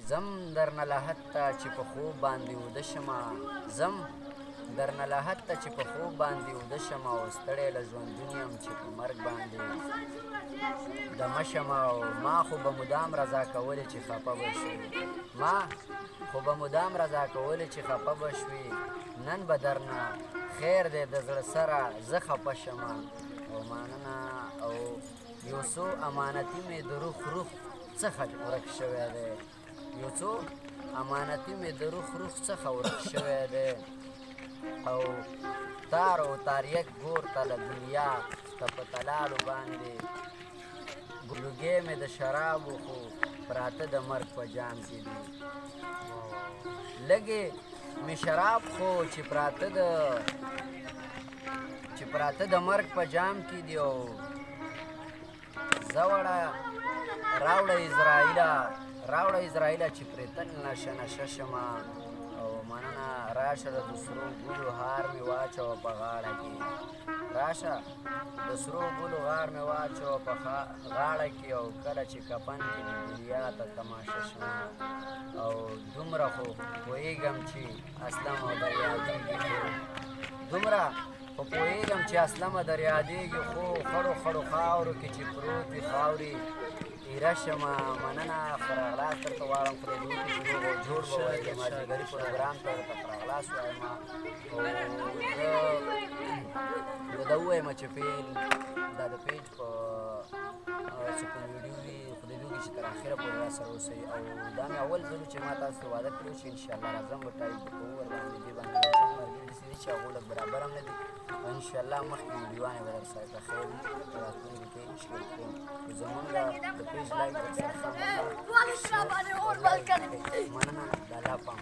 زم درنه لحد ته چې په خوب باندې وده شمه زم درنه لحد ته چې په خوب باندې وده شمه او ستړی له ژوندون یم چې په مرګ باندې دمه شمه او ما خو به مدام رضا کولې چې خفه به شوې ما خو به مدام رضا کولې چې خفه به شوې نن به درنه خیر دی د زړه سره زه خفه شمه او مننه او یو څو امانتي مې د روح څخه ورک شوی دی یو څو امانتي مې د روح څخه ورک شوی دی او تار او تاریک ګور ته له دنیا ته په تلالو باندې ګلوګې مې د شرابو خو پراته د مرګ په جام کې دي لږې مې شراب خو چې پراته د مرګ په جام کې دي او زوړه راوړه اسرائیله چې پرې تل نشه شمه او مننه راشه د سرو ګلو هار مې واچوه په غاړه کې راشه د سرو ګلو هار مې واچوه په غاړه کې او کله چې کفن کې د دنیا ته تماشه شمه او دومره خو پوهېږم چې اسلم او در یادېږي دومره خو پوهېږم چې اسلمه در یادېږي خو خړو خاورو کې چې پروت وي خاورې تیره شمه مننه فراغلاس درته غواړم خدای دې وکړي چې روغ او جوړ به وایې د مازدیګري پروګرام ته درته فراغلاس وایم او زه دا ووایم چې فعل دا د پیج په چې کوم ویډیو وي خدای دې وکړي چې تر اخره پورې راسره اوسئ او دا مې اول ځل چې ما تاسو ته وعده کړې چې انشاءالله راځم به ټایپ به کوو ورباندې دې باندې ملګري داسې دي چې هغو لږ برابر هم نه دي انشاءالله مخکې ویډیوانې به درسره پخیر وي راتلونکي کې انشاءالله کوم زمونږ د پیج لایک درسره مننه د الله پام